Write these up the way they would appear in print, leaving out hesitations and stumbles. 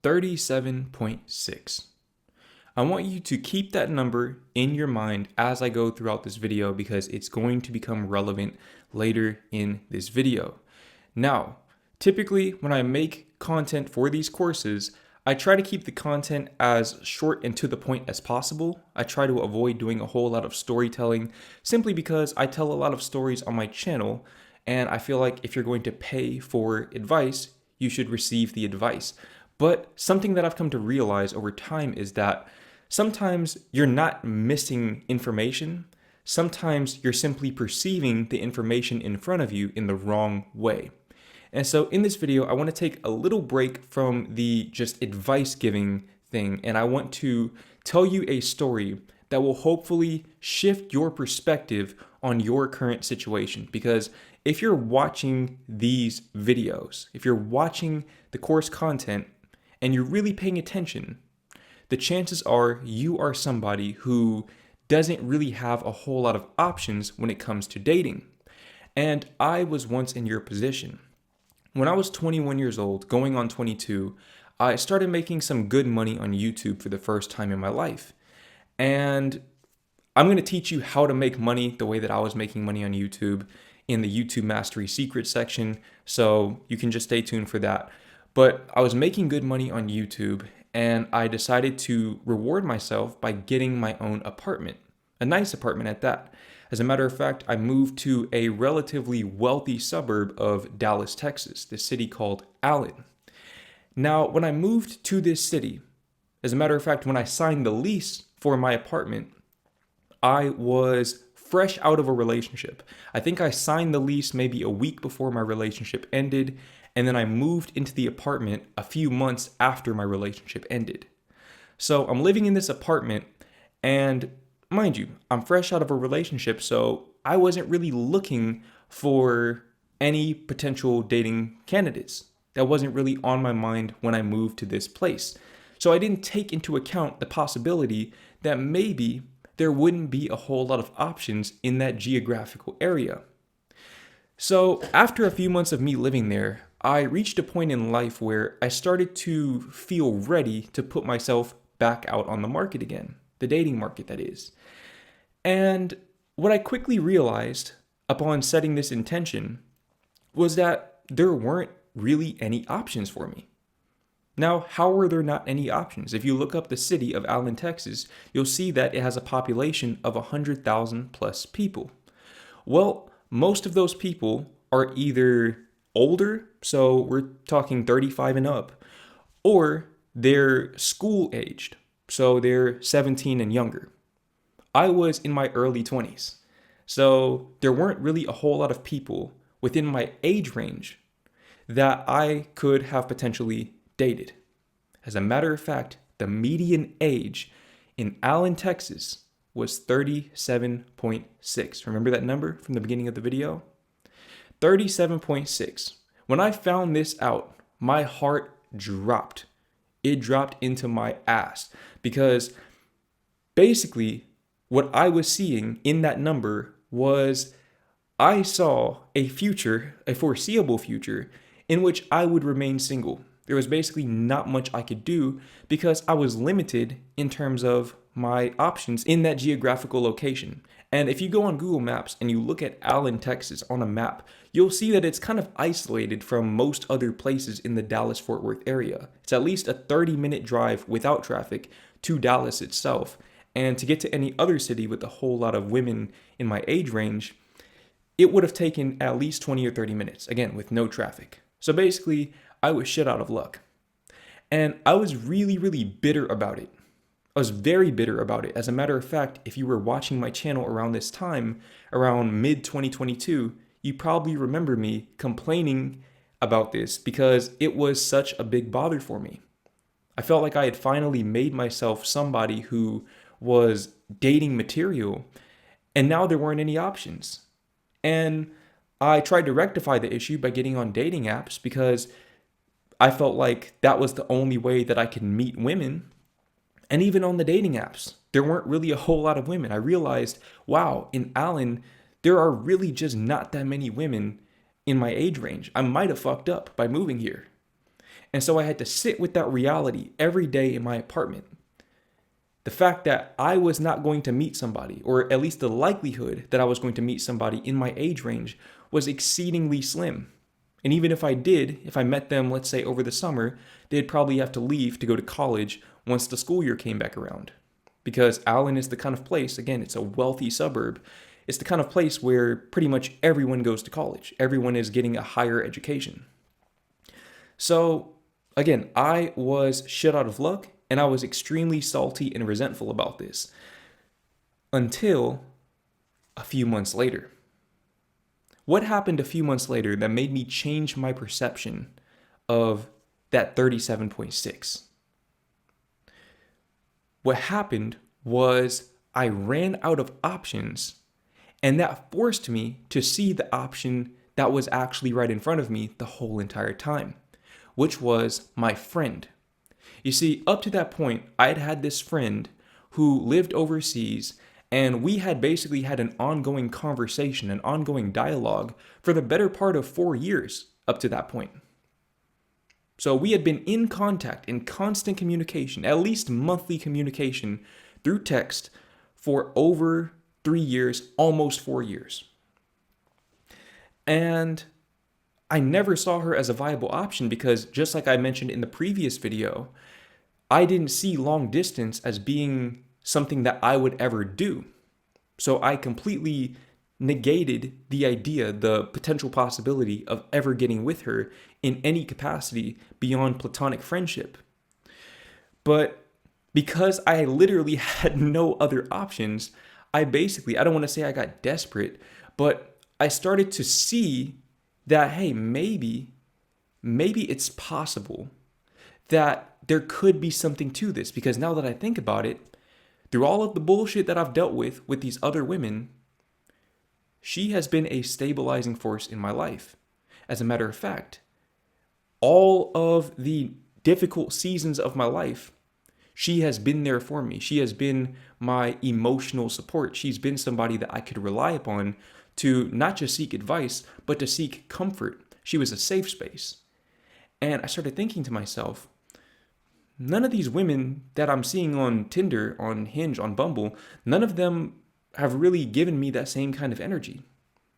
37.6. I want you to keep that number in your mind as I go throughout this video because it's going to become relevant later in this video. Now, typically when I make content for these courses, I try to keep the content as short and to the point as possible. I try to avoid doing a whole lot of storytelling simply because I tell a lot of stories on my channel, and I feel like if you're going to pay for advice, you should receive the advice. But something that I've come to realize over time is that sometimes you're not missing information. Sometimes you're simply perceiving the information in front of you in the wrong way. And so in this video, I want to take a little break from the just advice giving thing, and I want to tell you a story that will hopefully shift your perspective on your current situation. Because if you're watching these videos, if you're watching the course content and you're really paying attention, the chances are you are somebody who doesn't really have a whole lot of options when it comes to dating. And I was once in your position. When I was 21 years old, going on 22, I started making some good money on YouTube for the first time in my life. And I'm going to teach you how to make money the way that I was making money on YouTube in the YouTube Mastery Secrets section, so you can just stay tuned for that. But I was making good money on YouTube, and I decided to reward myself by getting my own apartment, a nice apartment at that. As a matter of fact, I moved to a relatively wealthy suburb of Dallas, Texas, this city called Allen. Now, when I moved to this city, as a matter of fact, when I signed the lease for my apartment, I was fresh out of a relationship. I think I signed the lease maybe a week before my relationship ended, and then I moved into the apartment a few months after my relationship ended. So I'm living in this apartment, and mind you, I'm fresh out of a relationship, so I wasn't really looking for any potential dating candidates. That wasn't really on my mind when I moved to this place. So I didn't take into account the possibility that maybe there wouldn't be a whole lot of options in that geographical area. So after a few months of me living there, I reached a point in life where I started to feel ready to put myself back out on the market again, the dating market, that is. And what I quickly realized upon setting this intention was that there weren't really any options for me. Now, how were there not any options? If you look up the city of Allen, Texas, you'll see that it has a population of 100,000 plus people. Well, most of those people are either older, so we're talking 35 and up, or they're school aged, so they're 17 and younger. I was in my early 20s, so there weren't really a whole lot of people within my age range that I could have potentially dated. As a matter of fact, the median age in Allen, Texas was 37.6. Remember that number from the beginning of the video? 37.6. When I found this out, my heart dropped. It dropped into my ass because basically what I was seeing in that number was I saw a future, a foreseeable future, in which I would remain single. There was basically not much I could do because I was limited in terms of my options in that geographical location. And if you go on Google Maps and you look at Allen, Texas on a map, you'll see that it's kind of isolated from most other places in the Dallas-Fort Worth area. It's at least a 30-minute drive without traffic to Dallas itself. And to get to any other city with a whole lot of women in my age range, it would have taken at least 20 or 30 minutes, again, with no traffic. So basically, I was shit out of luck. And I was really, really bitter about it. I was very bitter about it. As a matter of fact, if you were watching my channel around this time, around mid-2022, you probably remember me complaining about this because it was such a big bother for me. I felt like I had finally made myself somebody who was dating material, and now there weren't any options. And I tried to rectify the issue by getting on dating apps because I felt like that was the only way that I could meet women. And even on the dating apps, there weren't really a whole lot of women. I realized, wow, in Allen, there are really just not that many women in my age range. I might have fucked up by moving here. And so I had to sit with that reality every day in my apartment. The fact that I was not going to meet somebody, or at least the likelihood that I was going to meet somebody in my age range, was exceedingly slim. And even if I did, if I met them, let's say over the summer, they'd probably have to leave to go to college once the school year came back around. Because Allen is the kind of place, again, it's a wealthy suburb. It's the kind of place where pretty much everyone goes to college. Everyone is getting a higher education. So, again, I was shit out of luck, and I was extremely salty and resentful about this. Until a few months later. What happened a few months later that made me change my perception of that 37.6? What happened was I ran out of options, and that forced me to see the option that was actually right in front of me the whole entire time, which was my friend. You see, up to that point, I had had this friend who lived overseas, and we had basically had an ongoing conversation, an ongoing dialogue for the better part of 4 years up to that point. So we had been in contact, in constant communication, at least monthly communication through text for over 3 years, almost 4 years. And I never saw her as a viable option because, just like I mentioned in the previous video, I didn't see long distance as being something that I would ever do. So I completely negated the idea, the potential possibility of ever getting with her in any capacity beyond platonic friendship. But because I literally had no other options, I don't want to say I got desperate, but I started to see that, hey, maybe it's possible that there could be something to this, because now that I think about it, through all of the bullshit that I've dealt with these other women, she has been a stabilizing force in my life. As a matter of fact, all of the difficult seasons of my life, she has been there for me. She has been my emotional support. She's been somebody that I could rely upon to not just seek advice, but to seek comfort. She was a safe space. And I started thinking to myself, none of these women that I'm seeing on Tinder, on Hinge, on Bumble, none of them have really given me that same kind of energy.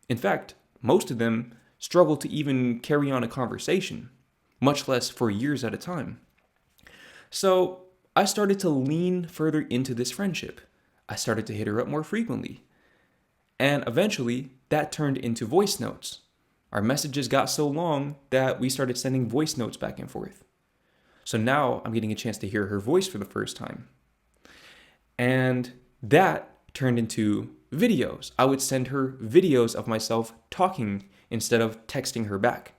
In fact, most of them struggle to even carry on a conversation, much less for years at a time. So I started to lean further into this friendship. I started to hit her up more frequently. And eventually, that turned into voice notes. Our messages got so long that we started sending voice notes back and forth. So now I'm getting a chance to hear her voice for the first time. And that turned into videos. I would send her videos of myself talking instead of texting her back.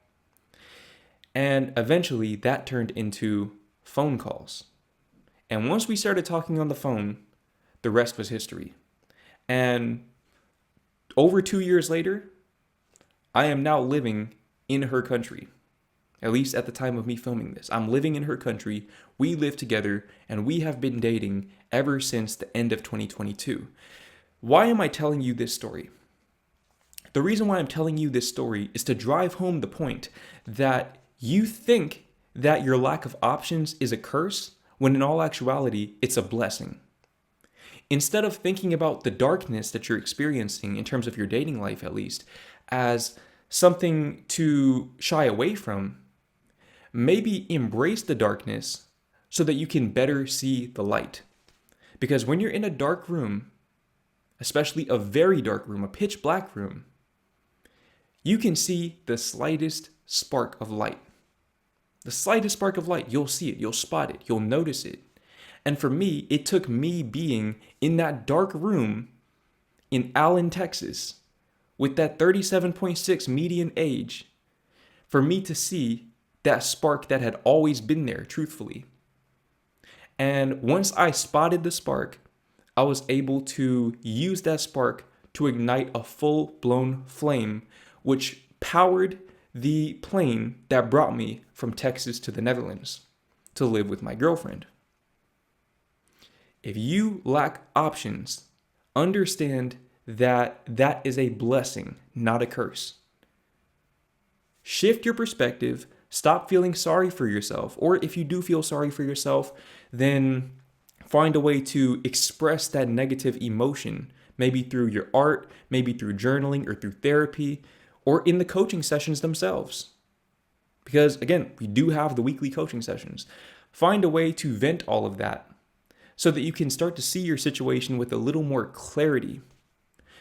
And eventually that turned into phone calls. And once we started talking on the phone, the rest was history. And over 2 years later, I am now living in her country. At least at the time of me filming this. I'm living in her country, we live together, and we have been dating ever since the end of 2022. Why am I telling you this story? The reason why I'm telling you this story is to drive home the point that you think that your lack of options is a curse, when in all actuality, it's a blessing. Instead of thinking about the darkness that you're experiencing, in terms of your dating life at least, as something to shy away from, maybe embrace the darkness so that you can better see the light. Because when you're in a dark room, especially a very dark room, a pitch black room, you can see the slightest spark of light. The slightest spark of light, you'll see it, you'll spot it, you'll notice it. And for me, it took me being in that dark room in Allen, Texas, with that 37.6 median age, for me to see that spark that had always been there, truthfully. And once I spotted the spark, I was able to use that spark to ignite a full-blown flame, which powered the plane that brought me from Texas to the Netherlands to live with my girlfriend. If you lack options, understand that that is a blessing, not a curse. Shift your perspective, Stop feeling sorry for yourself. Or if you do feel sorry for yourself, then find a way to express that negative emotion, maybe through your art, maybe through journaling or through therapy, or in the coaching sessions themselves. Because again, we do have the weekly coaching sessions. Find a way to vent all of that so that you can start to see your situation with a little more clarity.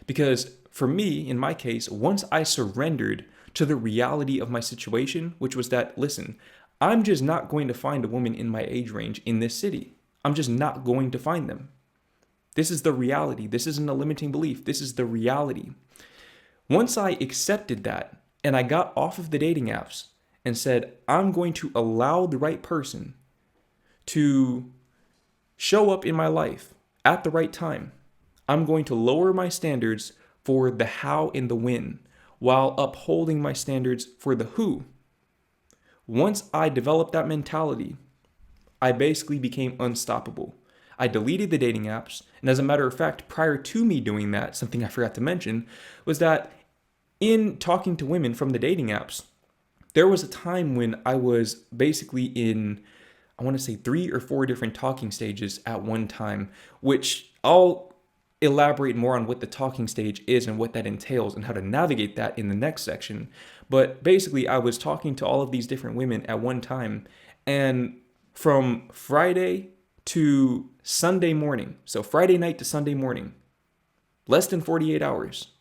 Because for me, in my case, once I surrendered to the reality of my situation, which was that, listen, I'm just not going to find a woman in my age range in this city. I'm just not going to find them. This is the reality. This isn't a limiting belief. This is the reality. Once I accepted that and I got off of the dating apps and said, I'm going to allow the right person to show up in my life at the right time. I'm going to lower my standards for the how and the when while upholding my standards for the who. Once I developed that mentality, I basically became unstoppable. I deleted the dating apps, and as a matter of fact, prior to me doing that, something I forgot to mention was that in talking to women from the dating apps, there was a time when I was basically in, I want to say 3 or 4 different talking stages at one time, which I'll elaborate more on what the talking stage is and what that entails and how to navigate that in the next section. But basically, I was talking to all of these different women at one time, and from Friday to Sunday morning, so Friday night to Sunday morning, less than 48 hours,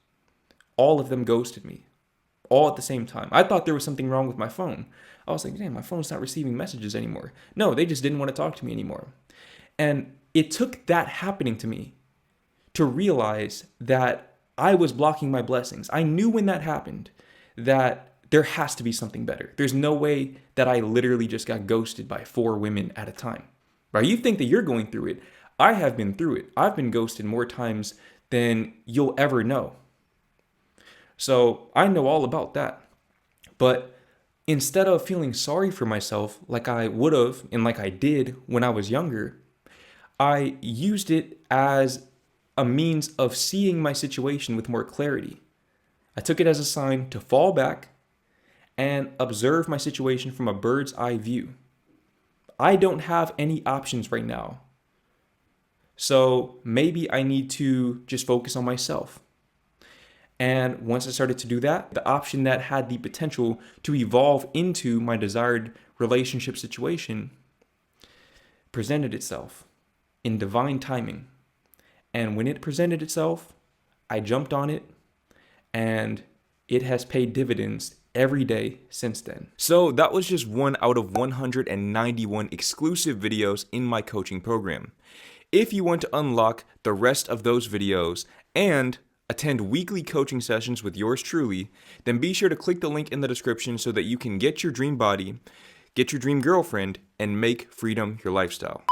all of them ghosted me, all at the same time. I thought there was something wrong with my phone. I was like, damn, my phone's not receiving messages anymore. No, they just didn't want to talk to me anymore. And it took that happening to me to realize that I was blocking my blessings. I knew when that happened that there has to be something better. There's no way that I literally just got ghosted by 4 women at a time. Right? You think that you're going through it. I have been through it. I've been ghosted more times than you'll ever know. So I know all about that. But instead of feeling sorry for myself like I would have and like I did when I was younger, I used it as a means of seeing my situation with more clarity. I took it as a sign to fall back and observe my situation from a bird's eye view. I don't have any options right now. So maybe I need to just focus on myself. And once I started to do that, the option that had the potential to evolve into my desired relationship situation presented itself in divine timing. And when it presented itself, I jumped on it, and it has paid dividends every day since then. So that was just one out of 191 exclusive videos in my coaching program. If you want to unlock the rest of those videos and attend weekly coaching sessions with yours truly, then be sure to click the link in the description so that you can get your dream body, get your dream girlfriend, and make freedom your lifestyle.